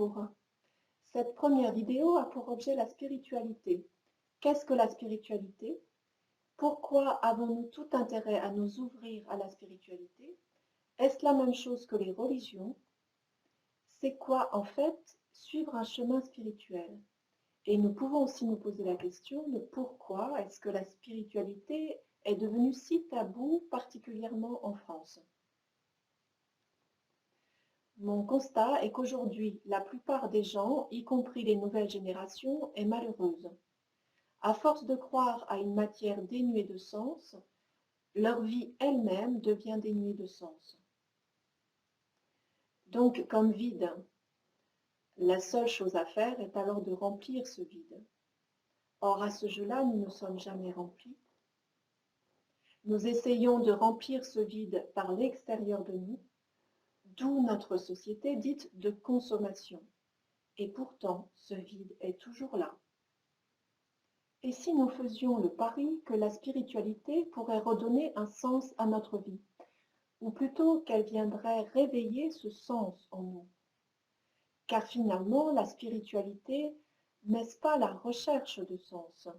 Bonjour. Cette première vidéo a pour objet la spiritualité. Qu'est-ce que la spiritualité? Pourquoi avons-nous tout intérêt à nous ouvrir à la spiritualité? Est-ce la même chose que les religions? C'est quoi en fait suivre un chemin spirituel? Et nous pouvons aussi nous poser la question de pourquoi est-ce que la spiritualité est devenue si taboue, particulièrement en France? Mon constat est qu'aujourd'hui, la plupart des gens, y compris les nouvelles générations, est malheureuse. À force de croire à une matière dénuée de sens, leur vie elle-même devient dénuée de sens. Donc, comme vide, la seule chose à faire est alors de remplir ce vide. Or, à ce jeu-là, nous ne sommes jamais remplis. Nous essayons de remplir ce vide par l'extérieur de nous, d'où notre société dite de consommation. Et pourtant, ce vide est toujours là. Et si nous faisions le pari que la spiritualité pourrait redonner un sens à notre vie, ou plutôt qu'elle viendrait réveiller ce sens en nous? Car finalement, la spiritualité, n'est-ce pas la recherche de sens?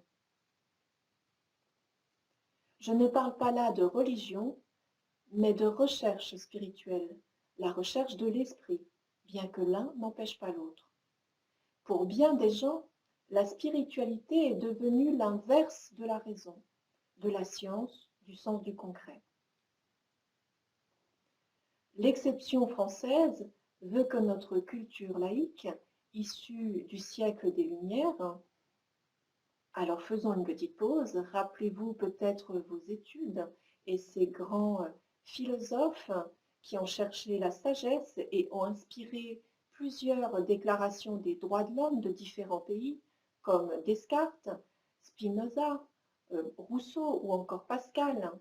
Je ne parle pas là de religion, mais de recherche spirituelle, la recherche de l'esprit, bien que l'un n'empêche pas l'autre. Pour bien des gens, la spiritualité est devenue l'inverse de la raison, de la science, du sens du concret. L'exception française veut que notre culture laïque, issue du siècle des Lumières, alors faisons une petite pause, rappelez-vous peut-être vos études et ces grands philosophes qui ont cherché la sagesse et ont inspiré plusieurs déclarations des droits de l'homme de différents pays, comme Descartes, Spinoza, Rousseau ou encore Pascal.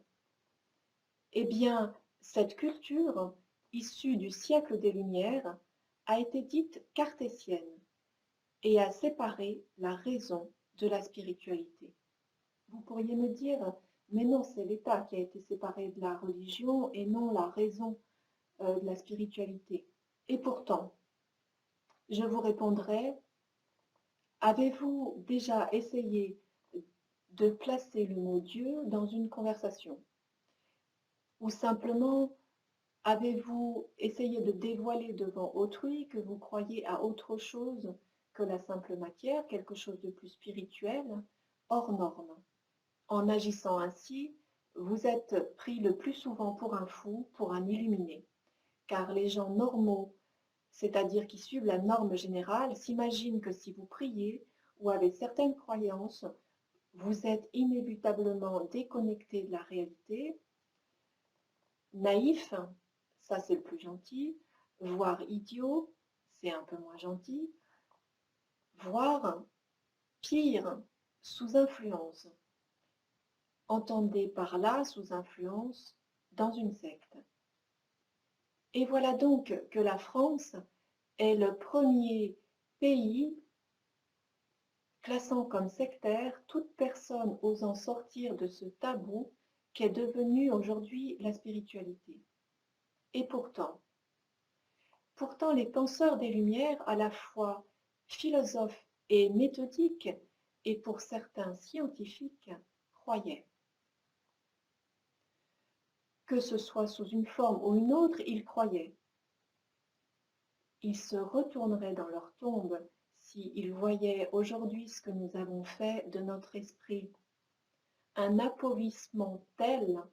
Eh bien, cette culture, issue du siècle des Lumières, a été dite cartésienne et a séparé la raison de la spiritualité. Vous pourriez me dire, mais non, c'est l'État qui a été séparé de la religion et non la raison de la spiritualité. Et pourtant, je vous répondrai, avez-vous déjà essayé de placer le mot Dieu dans une conversation? Ou simplement, avez-vous essayé de dévoiler devant autrui que vous croyez à autre chose que la simple matière, quelque chose de plus spirituel, hors norme? En agissant ainsi, vous êtes pris le plus souvent pour un fou, pour un illuminé, car les gens normaux, c'est-à-dire qui suivent la norme générale, s'imaginent que si vous priez ou avez certaines croyances, vous êtes inévitablement déconnecté de la réalité, naïf, ça c'est le plus gentil, voire idiot, c'est un peu moins gentil, voire pire, sous influence. Entendez par là sous influence dans une secte. Et voilà donc que la France est le premier pays classant comme sectaire toute personne osant sortir de ce tabou qu'est devenu aujourd'hui la spiritualité. Et pourtant les penseurs des Lumières, à la fois philosophes et méthodiques, et pour certains scientifiques, croyaient. Que ce soit sous une forme ou une autre, ils croyaient. Ils se retourneraient dans leur tombe s'ils voyaient aujourd'hui ce que nous avons fait de notre esprit. Un appauvrissement tel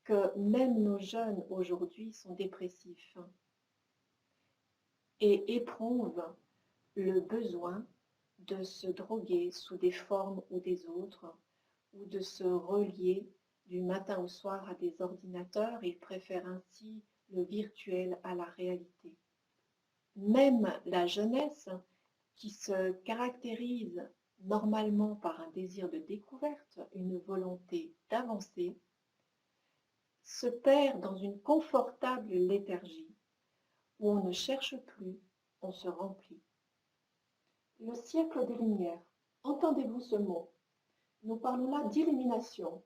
que même nos jeunes aujourd'hui sont dépressifs et éprouvent le besoin de se droguer sous des formes ou des autres, ou de se relier du matin au soir à des ordinateurs. Ils préfèrent ainsi le virtuel à la réalité. Même la jeunesse, qui se caractérise normalement par un désir de découverte, une volonté d'avancer, se perd dans une confortable léthargie, où on ne cherche plus, on se remplit. Le siècle des Lumières, entendez-vous ce mot? Nous parlons là d'illumination,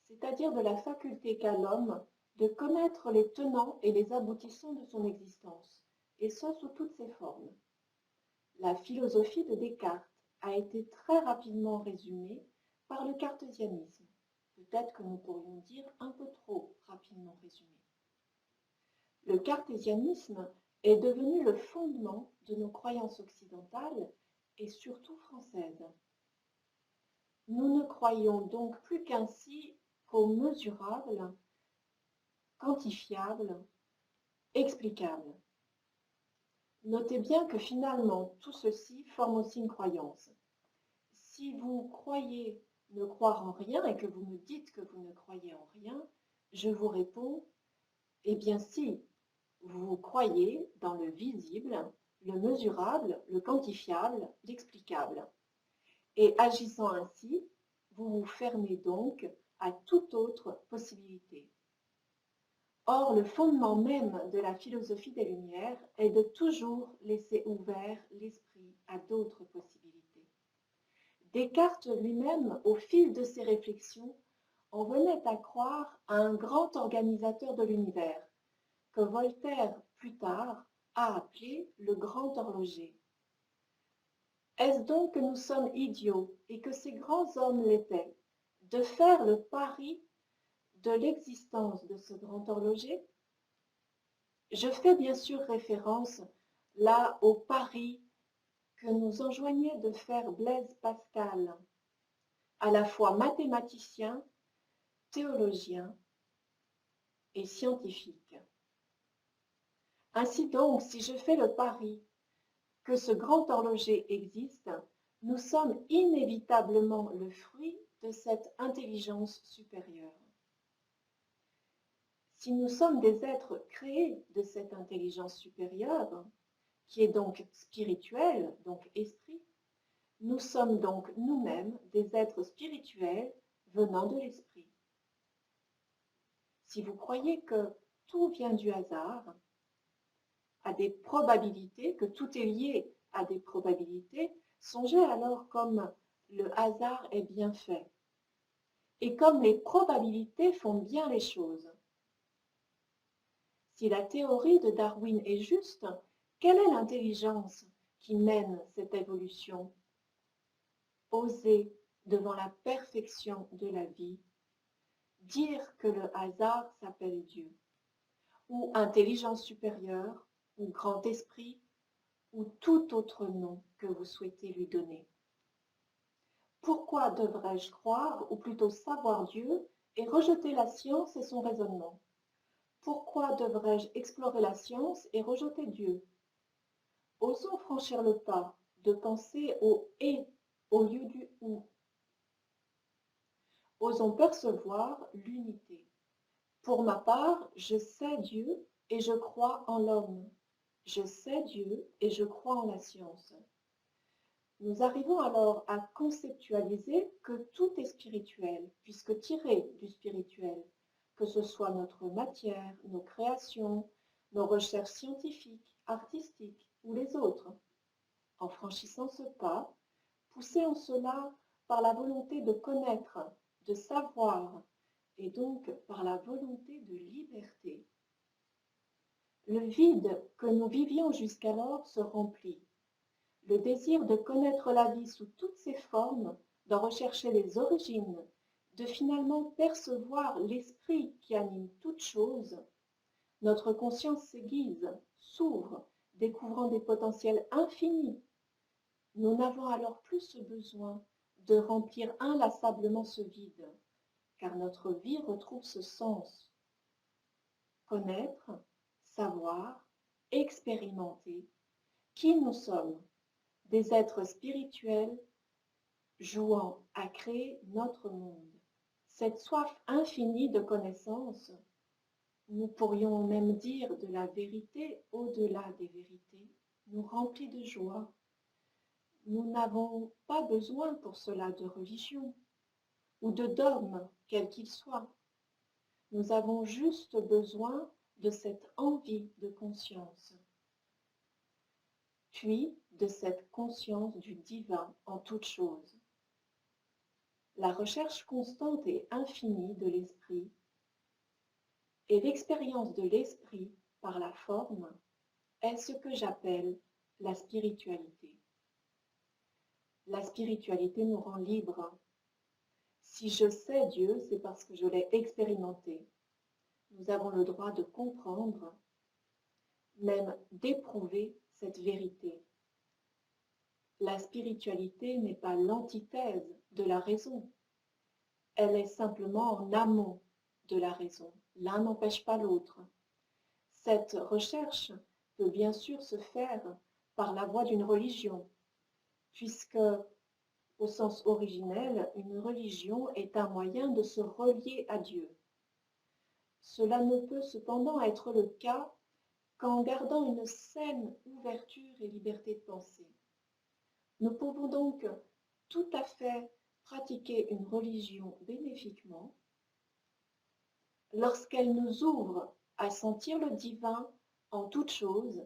c'est-à-dire de la faculté qu'a l'homme de connaître les tenants et les aboutissants de son existence, et ce sous toutes ses formes. La philosophie de Descartes a été très rapidement résumée par le cartésianisme. Peut-être que nous pourrions dire un peu trop rapidement résumée. Le cartésianisme est devenu le fondement de nos croyances occidentales et surtout françaises. Nous ne croyons donc plus qu'ainsi qu'au mesurable, quantifiable, explicable. Notez bien que finalement, tout ceci forme aussi une croyance. Si vous croyez ne croire en rien et que vous me dites que vous ne croyez en rien, je vous réponds, eh bien si, vous croyez dans le visible, le mesurable, le quantifiable, l'explicable. Et agissant ainsi, vous vous fermez donc à toute autre possibilité. Or, le fondement même de la philosophie des Lumières est de toujours laisser ouvert l'esprit à d'autres possibilités. Descartes lui-même, au fil de ses réflexions, en venait à croire à un grand organisateur de l'univers, que Voltaire, plus tard, a appelé le grand horloger. Est-ce donc que nous sommes idiots, et que ces grands hommes l'étaient, de faire le pari de l'existence de ce grand horloger? Je fais bien sûr référence là au pari que nous enjoignait de faire Blaise Pascal, à la fois mathématicien, théologien et scientifique. Ainsi donc, si je fais le pari que ce grand horloger existe, nous sommes inévitablement le fruit de cette intelligence supérieure. Si nous sommes des êtres créés de cette intelligence supérieure, qui est donc spirituelle, donc esprit, nous sommes donc nous-mêmes des êtres spirituels venant de l'esprit. Si vous croyez que tout vient du hasard, à des probabilités, que tout est lié à des probabilités, songez alors comme le hasard est bien fait et comme les probabilités font bien les choses. Si la théorie de Darwin est juste, quelle est l'intelligence qui mène cette évolution? Oser, devant la perfection de la vie, dire que le hasard s'appelle Dieu, ou intelligence supérieure, ou grand esprit, ou tout autre nom que vous souhaitez lui donner. Pourquoi devrais-je croire, ou plutôt savoir Dieu, et rejeter la science et son raisonnement? Pourquoi devrais-je explorer la science et rejeter Dieu? Osons franchir le pas de penser au « et » au lieu du « ou ». Osons percevoir l'unité. Pour ma part, je sais Dieu et je crois en l'homme. Je sais Dieu et je crois en la science. Nous arrivons alors à conceptualiser que tout est spirituel, puisque tiré du spirituel, que ce soit notre matière, nos créations, nos recherches scientifiques, artistiques ou les autres. En franchissant ce pas, poussés en cela par la volonté de connaître, de savoir, et donc par la volonté de liberté, le vide que nous vivions jusqu'alors se remplit. Le désir de connaître la vie sous toutes ses formes, d'en rechercher les origines, de finalement percevoir l'esprit qui anime toute chose, notre conscience s'aiguise, s'ouvre, découvrant des potentiels infinis. Nous n'avons alors plus ce besoin de remplir inlassablement ce vide, car notre vie retrouve ce sens. Connaître, savoir, expérimenter qui nous sommes, des êtres spirituels jouant à créer notre monde. Cette soif infinie de connaissance, nous pourrions même dire de la vérité au-delà des vérités, nous remplit de joie. Nous n'avons pas besoin pour cela de religion ou de dogme, quel qu'il soit. Nous avons juste besoin de cette envie de conscience, puis de cette conscience du divin en toute chose. La recherche constante et infinie de l'esprit et l'expérience de l'esprit par la forme est ce que j'appelle la spiritualité. La spiritualité nous rend libres. Si je sais Dieu, c'est parce que je l'ai expérimenté. Nous avons le droit de comprendre, même d'éprouver cette vérité. La spiritualité n'est pas l'antithèse de la raison. Elle est simplement en amont de la raison. L'un n'empêche pas l'autre. Cette recherche peut bien sûr se faire par la voie d'une religion, puisque, au sens originel, une religion est un moyen de se relier à Dieu. Cela ne peut cependant être le cas qu'en gardant une saine ouverture et liberté de pensée. Nous pouvons donc tout à fait pratiquer une religion bénéfiquement lorsqu'elle nous ouvre à sentir le divin en toute chose,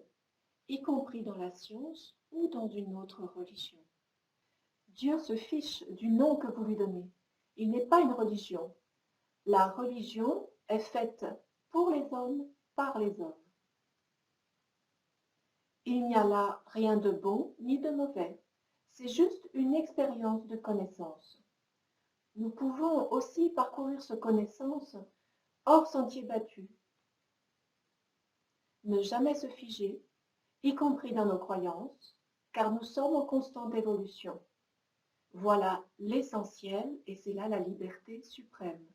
y compris dans la science ou dans une autre religion. Dieu se fiche du nom que vous lui donnez. Il n'est pas une religion. La religion est faite pour les hommes, par les hommes. Il n'y a là rien de bon ni de mauvais. C'est juste une expérience de connaissance. Nous pouvons aussi parcourir cette connaissance hors sentier battu. Ne jamais se figer, y compris dans nos croyances, car nous sommes en constante évolution. Voilà l'essentiel et c'est là la liberté suprême.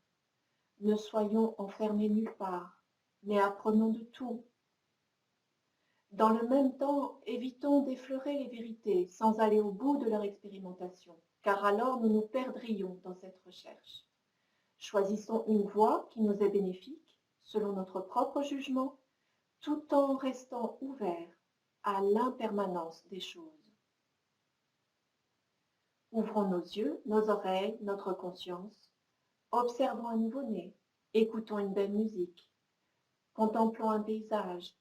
Ne soyons enfermés nulle part, mais apprenons de tout. Dans le même temps, évitons d'effleurer les vérités sans aller au bout de leur expérimentation, car alors nous nous perdrions dans cette recherche. Choisissons une voie qui nous est bénéfique, selon notre propre jugement, tout en restant ouverts à l'impermanence des choses. Ouvrons nos yeux, nos oreilles, notre conscience, observons un nouveau-né, écoutons une belle musique, contemplons un paysage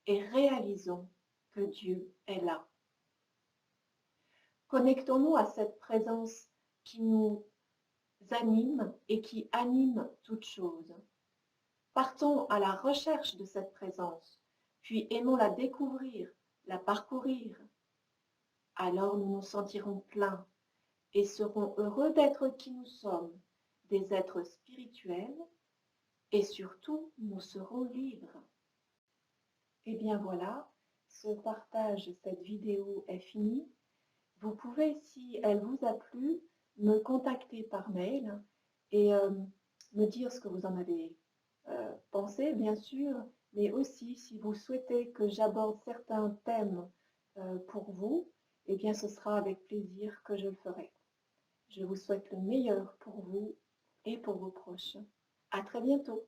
et réalisons que Dieu est là. Connectons-nous à cette présence qui nous anime et qui anime toute chose. Partons à la recherche de cette présence, puis aimons la découvrir, la parcourir. Alors nous nous sentirons pleins et serons heureux d'être qui nous sommes, des êtres spirituels, et surtout nous serons libres. Et bien voilà, ce partage, cette vidéo est fini. Vous pouvez, si elle vous a plu, me contacter par mail et me dire ce que vous en avez pensé, bien sûr, mais aussi si vous souhaitez que j'aborde certains thèmes pour vous, eh bien ce sera avec plaisir que je le ferai. Je vous souhaite le meilleur pour vous et pour vos proches. À très bientôt.